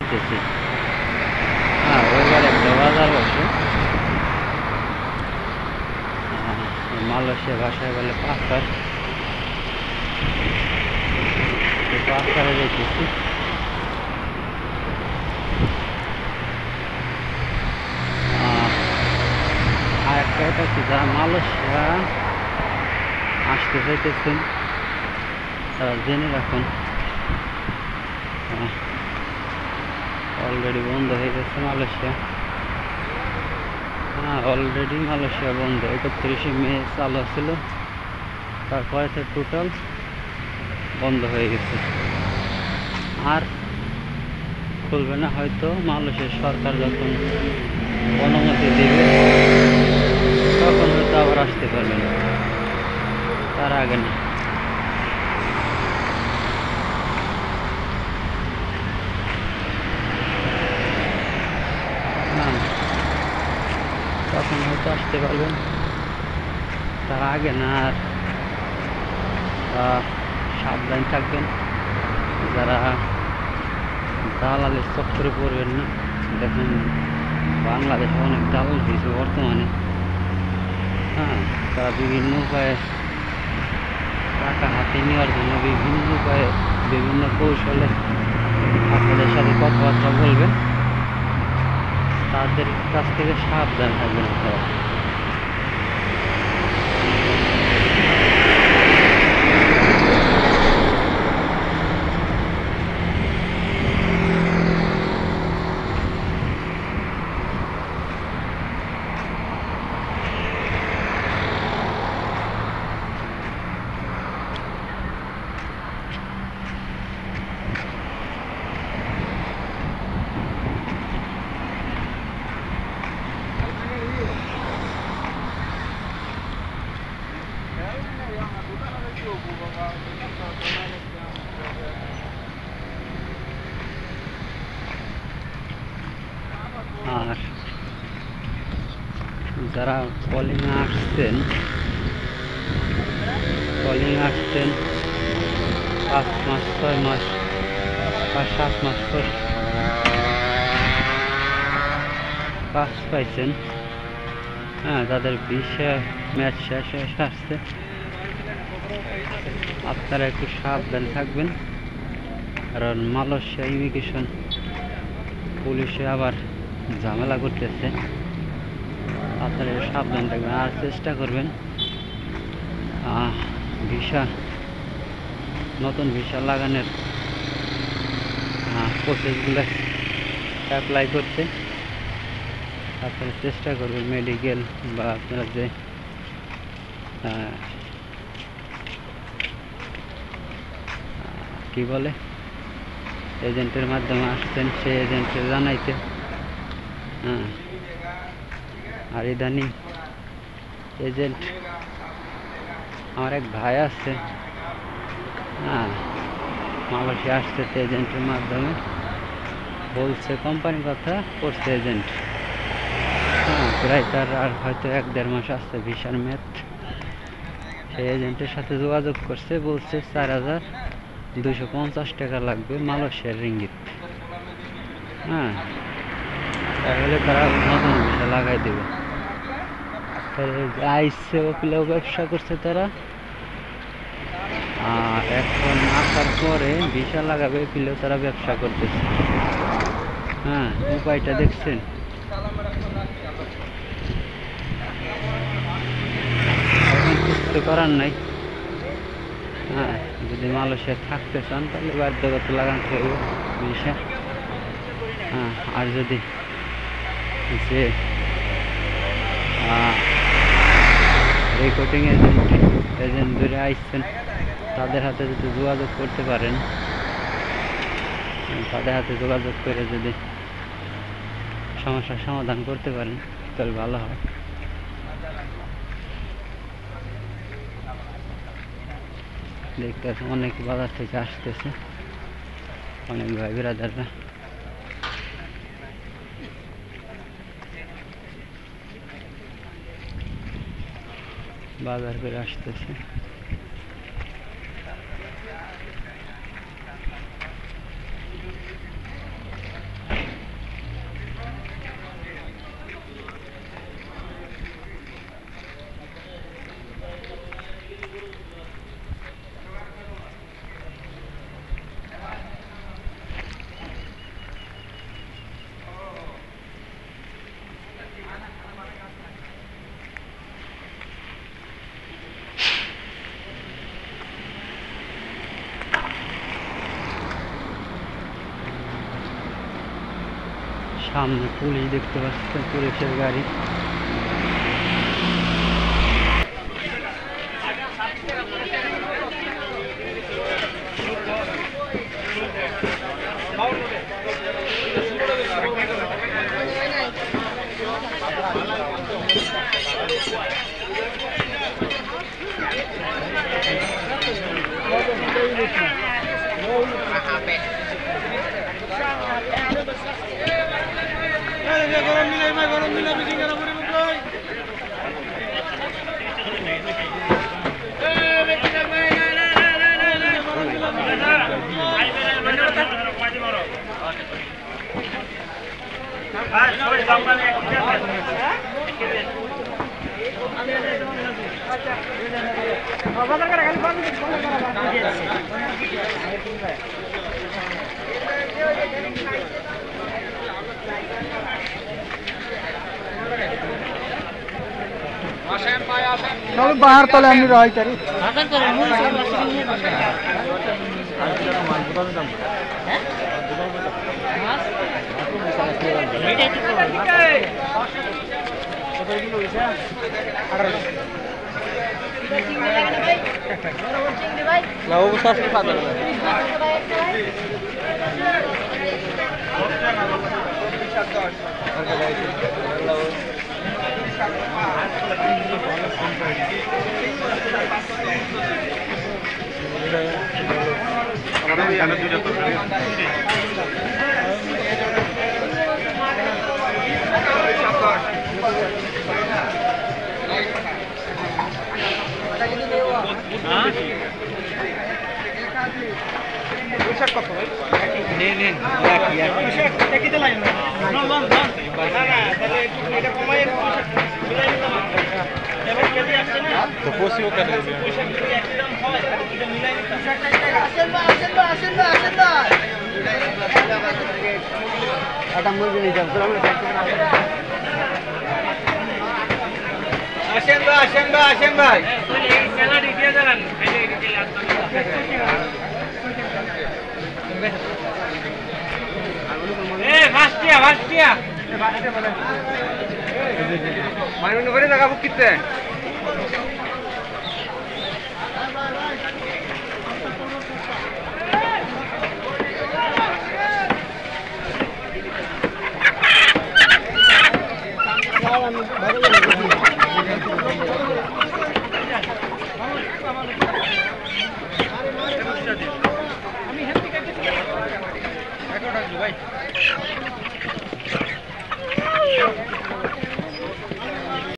আসতেছি। হ্যাঁ, রবিবার একটা বাজার বসে। মালয়েশিয়া ভাষায় বলে পাসার। পাসারে যেতেছি। আর একটা এটা কি, যারা মালয়েশিয়া আসতে চাইতেছেন তারা জেনে রাখুন, অলরেডি বন্ধ হয়ে গেছে মালয়েশিয়া। হ্যাঁ, অলরেডি মালয়েশিয়া বন্ধ। 31শে মে চালু ছিল, তারপরে তো টোটাল বন্ধ হয়ে গেছে। আর খুলবে না হয়তো, মালয়েশিয়ার সরকার যখন অনুমতি দেবে তখন হয়তো আবার আসতে পারবেন, তার আগে না। হ্যাঁ, তখন হয়তো আসতে পারবেন, তার আগে না। আর সাবধান থাকবেন, যারা দালালের চক্করে পড়বেন না। দেখুন, বাংলাদেশে অনেক দালাল হয়েছে বর্তমানে। হ্যাঁ, তারা বিভিন্ন উপায়ে টাকা হাতে নেওয়ার জন্য বিভিন্ন উপায়ে, বিভিন্ন কৌশলে আপনাদের সাথে কথাবার্তা বলবেন। তাদের কাছ থেকে সাবধান থাকবেন আপনারা। আর যারা কলিং আসছেন 5 মাস 6 মাস বা 7 মাস পর কাজ পাইছেন, হ্যাঁ, তাদের ভিসা ম্যাচ শেষ হয়ে আসছে। আপনারা একটু সাবধান থাকবেন, কারণ মালয়েশিয়া ইমিগ্রেশন পুলিশে আবার ঝামেলা করতেছে। আপনারা সাবধান থাকবেন আর চেষ্টা করবেন ভিসা, নতুন ভিসা লাগানোর প্রসেসগুলো অ্যাপ্লাই করতে। আপনারা চেষ্টা করবেন মেডিকেল বা আপনারা যে কি বলে এজেন্টের মাধ্যমে আসছেন, সেই এজেন্টকে জানাইতে। হ্যাঁ, আর ইদানিং এজেন্ট, আমার এক ভাই আছে, হ্যাঁ, মালয়েশিয়া আসছে এজেন্টের মাধ্যমে, বলছে কোম্পানির কথা, করছে এজেন্ট। হ্যাঁ, প্রায় তার আর হয়তো 1-1.5 মাস আসছে ভিসার মেয়াদ। সেই এজেন্টের সাথে যোগাযোগ করছে, বলছে 4,250 টাকা লাগবে মালয়েশিয়ার রিঙ্গিত। হ্যাঁ, তাহলে তারা নতুন ভিসা লাগাই দেবে। আইসে ওপিলেও ব্যবসা করছে তারা, আর এখন আসার পরে ভিসা লাগাবে পিলেও তারা ব্যবসা করতেছে। হ্যাঁ, উপায়টা দেখছেন? এখন কিছু করার নাই। হ্যাঁ, যদি মালয়েশিয়া থাকতে চান তাহলে বাধ্যগত লাগাতে হবে ভিসা। হ্যাঁ, আর যদি যে রেকর্ডিং এজেন্ট ধরে আসছেন, তাদের হাতে যদি যোগাযোগ করতে পারেন, তাদের হাতে যোগাযোগ করে যদি সমস্যার সমাধান করতে পারেন তাহলে ভালো হয়। দেখতে অনেক বাজার থেকে আসতেছে, অনেক ভাই বিরাদাররা। বাজার করে আসতেছে। সামনে পুলিশ দেখতে পাচ্ছেন, পুলিশের গাড়ি। বাহার তলে আমি রয় তারি আসেন ভাই মাইনুন করে জায়গা বুক কিতে আমি